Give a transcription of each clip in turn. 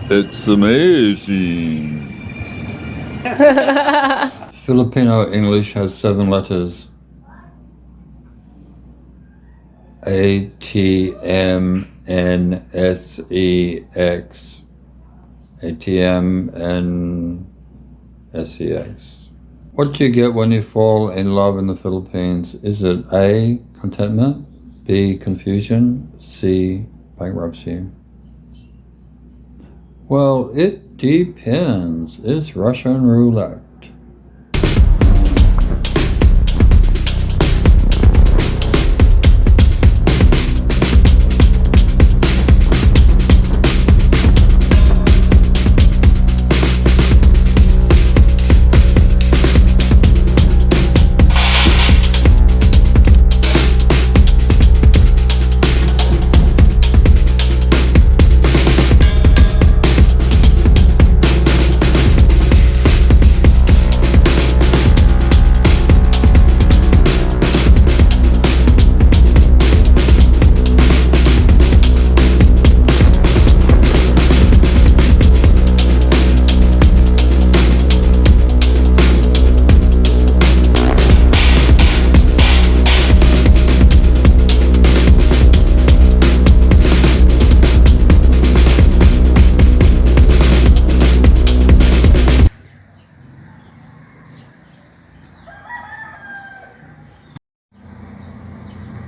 It's amazing. Filipino English has 7 letters. ATMNSEX. ATMNSEX. What do you get when you fall in love in the Philippines? Is it A, contentment, B, confusion, C, bankruptcy? Well, it depends. It's Russian roulette.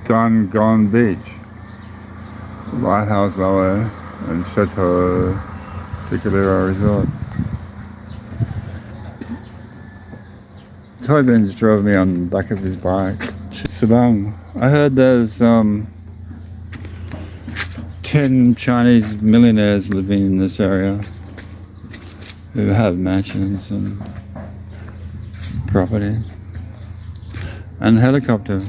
Dungong Beach, Lighthouse Lower and Chateau Tequila Resort. Tobin's drove me on the back of his bike to Sabang. I heard there's 10 Chinese millionaires living in this area who have mansions and property and helicopter.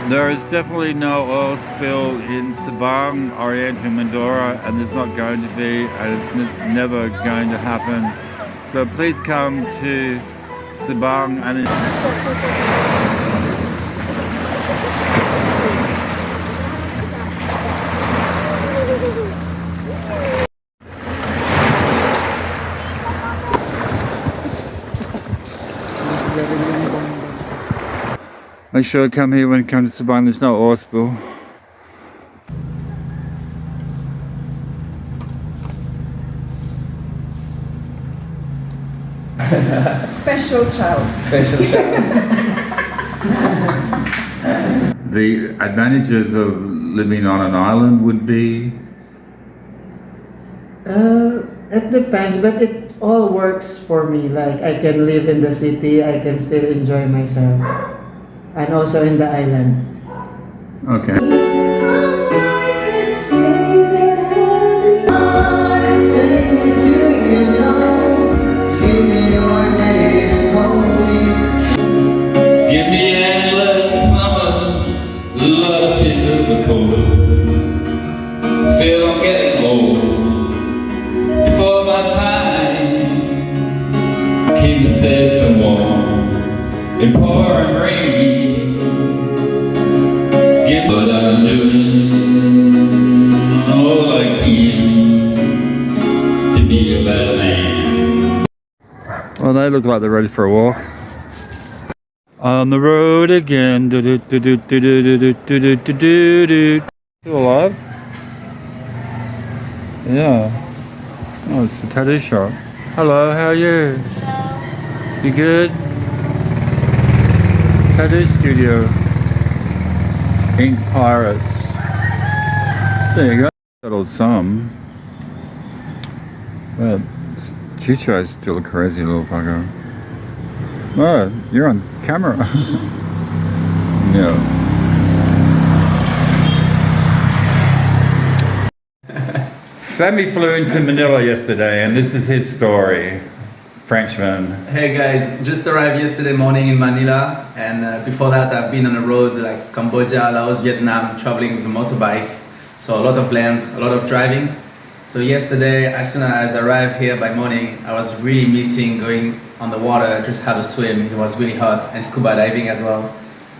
There is definitely no oil spill in Sabang, Oriental Mindoro, and there's not going to be, and it's never going to happen. So please come to Sabang and make sure to come here when it comes to Sabang. There's no oil spill. Special child. Special child. The advantages of living on an island would be? It depends, but it all works for me. Like, I can live in the city, I can still enjoy myself. And also in the island. Okay. Give me endless summer. in pouring rain. Give what I'm doing, all I can to be a better man. Well, they look like they're ready for a walk. On the road again. Still alive? Yeah. Oh, it's a tattoo shop. Hello, how are you? Hello. You good? Tattoo studio. Ink Pirates. There you go. Settled some. Well, Chicho's still a crazy little fucker. Oh, you're on camera. Yeah. Sammy flew into Manila yesterday, and this is his story. Frenchman. Hey guys, just arrived yesterday morning in Manila, and before that I've been on the road like Cambodia, Laos, Vietnam, traveling with a motorbike. So a lot of lands, a lot of driving. So yesterday, as soon as I arrived here by morning, I was really missing going on the water, just have a swim. It was really hot, and scuba diving as well.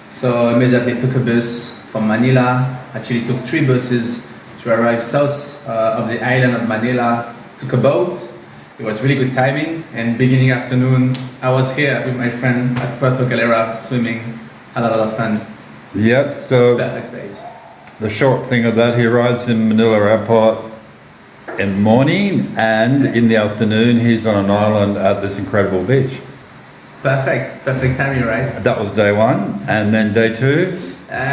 So immediately took a bus from Manila. Actually took 3 buses to arrive south of the island of Manila. Took a boat. It was really good timing, and beginning afternoon I was here with my friend at Puerto Galera swimming. Had a lot of fun. Yep, so Perfect place. the short thing of that, he arrives in Manila airport in the morning, and in the afternoon he's on an island at this incredible beach. Perfect timing, right? That was day 1, and then day 2,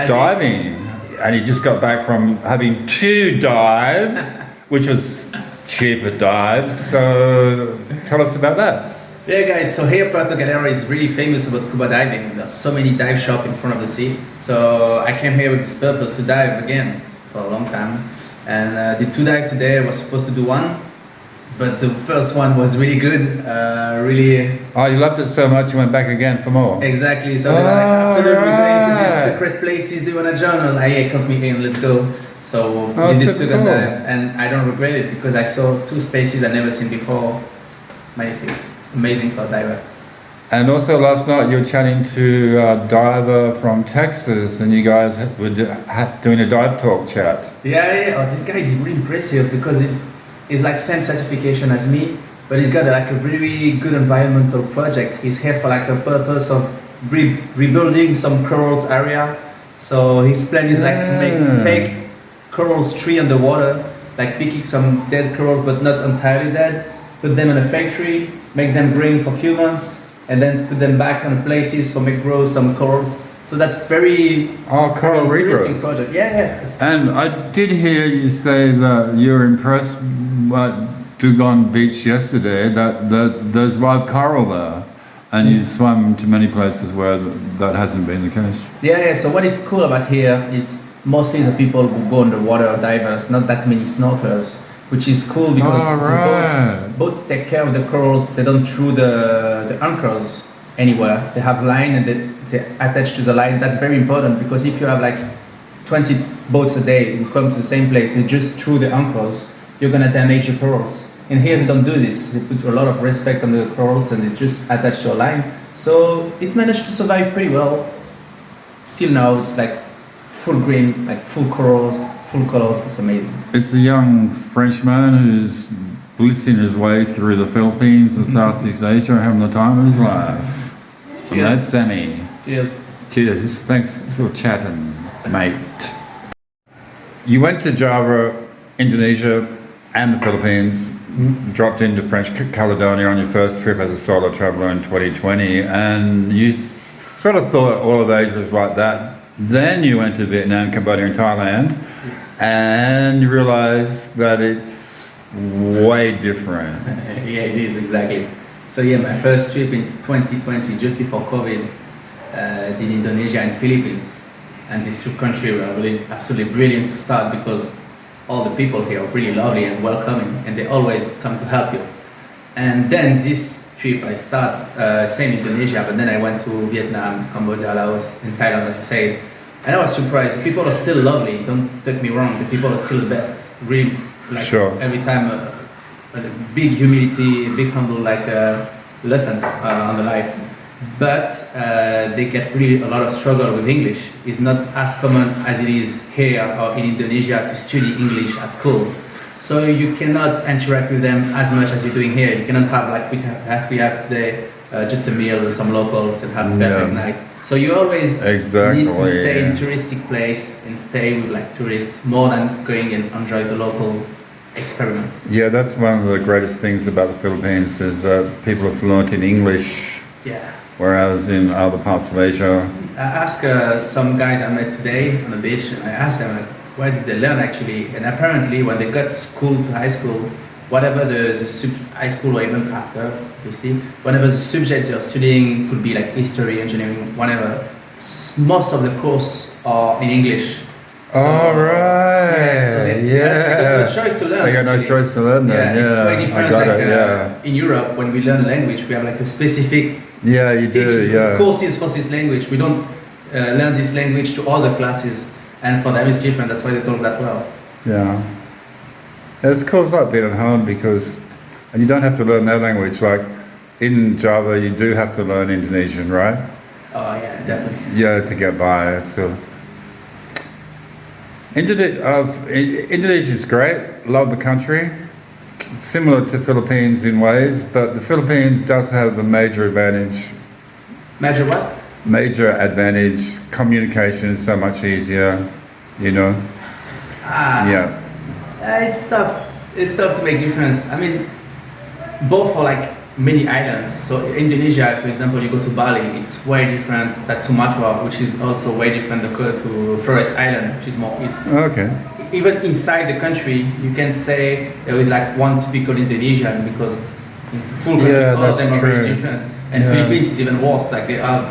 diving. And he just got back from having 2 dives, which was cheaper dives. So tell us about that. Yeah guys, so here Puerto Galera is really famous about scuba diving. There's so many dive shops in front of the sea. So I came here with this purpose to dive again for a long time. And did 2 dives today. I was supposed to do 1, but the first one was really good. Really. Oh, you loved it so much you went back again for more. Exactly. So they were like, after we're going to these secret places, do you want to join? I was like, hey, count me in, let's go. So we did this second dive, and I don't regret it because I saw 2 species I've never seen before. Magnific. Amazing for a diver. And also last night you were chatting to a diver from Texas, and you guys were doing a dive talk chat. Yeah. Oh, this guy is really impressive because he's like same certification as me, but he's got like a really good environmental project. He's here for like a purpose of rebuilding some corals area. So his plan is like to make fake corals tree underwater, like picking some dead corals but not entirely dead, put them in a fake tree, make them green for a few months, and then put them back on places for make grow some corals. So that's very coral interesting regrowth project. Yeah. And I did hear you say that you're impressed at Dungong Beach yesterday, that there's live coral there, and you swam to many places where that hasn't been the case. Yeah. So what is cool about here is mostly the people who go underwater, divers, not that many snorkelers, which is cool because the boats take care of the corals. They don't throw the anchors anywhere. They have line and they attach to the line. That's very important because if you have like 20 boats a day and come to the same place and just throw the anchors, you're gonna damage the corals. And here they don't do this. They put a lot of respect on the corals and they just attach to a line. So it managed to survive pretty well. Still now it's like full green, like full corals, full colors. It's amazing. It's a young Frenchman who's blitzing his way through the Philippines and Southeast Asia, having the time of his life. And that's Sammy. Cheers. Cheers. Thanks for chatting, mate. You went to Java, Indonesia, and the Philippines. Dropped into French Caledonia on your first trip as a solo traveler in 2020, and you sort of thought all of Asia was like that. Then you went to Vietnam, Cambodia, and Thailand, and you realized that it's way different. Yeah, it is, exactly. So yeah, my first trip in 2020, just before COVID, did Indonesia and Philippines. And these 2 countries were really absolutely brilliant to start because all the people here are really lovely and welcoming, and they always come to help you. And then this trip I start same Indonesia, but then I went to Vietnam, Cambodia, Laos, and Thailand, as I said. And I was surprised. The people are still lovely. Don't take me wrong. The people are still the best. Really, like every time, a big humility, big humble, like lessons on the life. but they get really a lot of struggle with English. It's not as common as it is here or in Indonesia to study English at school. So you cannot interact with them as much as you're doing here. You cannot have like we have today, just a meal with some locals and have a perfect night. So you always need to stay in touristic place and stay with like tourists more than going and enjoy the local experiment. Yeah, that's one of the greatest things about the Philippines is that people are fluent in English. Yeah. Whereas in other parts of Asia. I asked some guys I met today on the beach, and I asked them like, where did they learn actually? And apparently when they got to school, to high school, whatever the high school or even after, obviously, whatever the subject you're studying, could be like history, engineering, whatever, most of the course are in English. So, all right. Yeah, so they got no choice to learn. They got no choice to learn then. Yeah, it's very different. I got it. In Europe, when we learn a language, we have like a specific courses for this language. We don't learn this language to all the classes, and for them it's different. That's why they talk that well. Yeah. It's cool. It's like being at home because, and you don't have to learn their language. Like in Java, you do have to learn Indonesian, right? Oh yeah, definitely. Yeah, to get by. So Indonesia is great. Love the country. Similar to Philippines in ways, but the Philippines does have the major advantage. Major what? Major advantage. Communication is so much easier, you know. Yeah. It's tough. It's tough to make difference. I mean, both are like many islands. So Indonesia, for example, you go to Bali, it's way different than Sumatra, which is also way different to Flores Island, which is more east. Okay. Even inside the country, you can say there is like one typical Indonesian because in the full country, all of them are very different. And Philippines is even worse. Like they are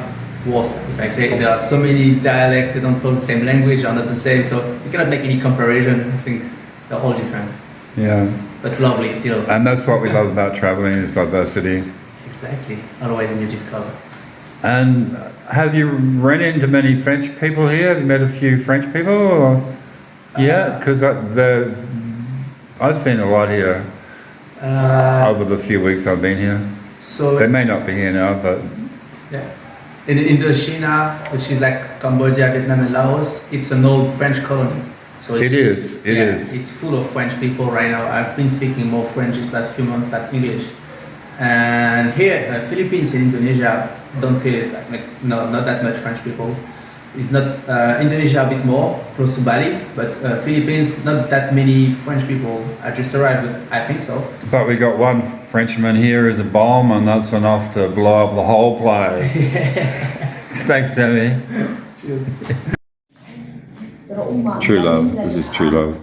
worse. If I say there are so many dialects, they don't talk the same language, are not the same. So you cannot make any comparison. I think they're all different. Yeah. But lovely still. And that's what we love about traveling is diversity. Exactly. Otherwise, you discover. And have you run into many French people here? Have you met a few French people? Or? Yeah, because I've seen a lot here over the few weeks I've been here. So they may not be here now, but yeah. In Indochina, which is like Cambodia, Vietnam, and Laos, it's an old French colony. So it is. It's full of French people right now. I've been speaking more French these last few months than English. And here, Philippines and Indonesia don't feel it. Like no, not that much French people. It's not Indonesia a bit more close to Bali, but Philippines not that many French people. I just arrived, but I think so. But we got one Frenchman here as a bomb, and that's enough to blow up the whole place. Thanks, Sammy. Cheers. True love. This is true love.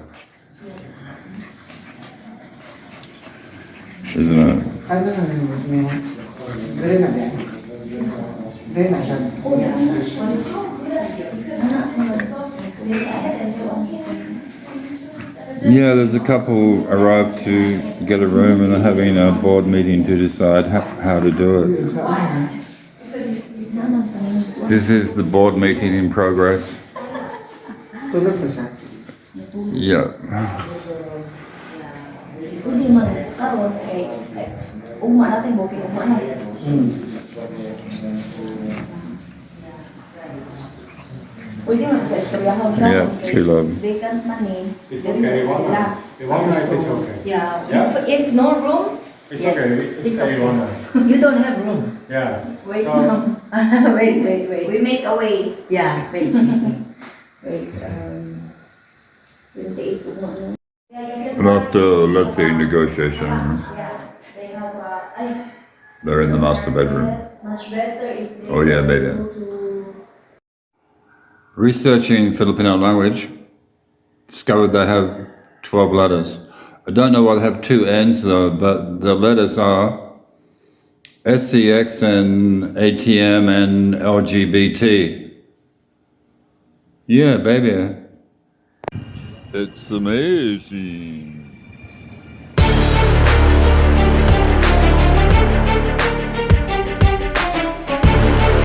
Isn't it? I don't know. Yeah, there's a couple arrived to get a room and they're having a board meeting to decide how to do it. This is the board meeting in progress. Yeah. Yeah, true love. Vacant money. It's okay. One night. One night it's okay. Yeah. Yeah? If no room, It's yes, okay. We just stay one night. you don't have room. Yeah. Wait, So- no. wait. We make a way. Yeah, wait. wait. 28 to 1. And after a lengthy negotiation, They have they're in the master bedroom. much better if they Oh yeah, baby. go to Researching Filipino language, discovered they have 12 letters. I don't know why they have two N's though, but the letters are SCX and ATM and LGBT. Yeah, baby. It's amazing.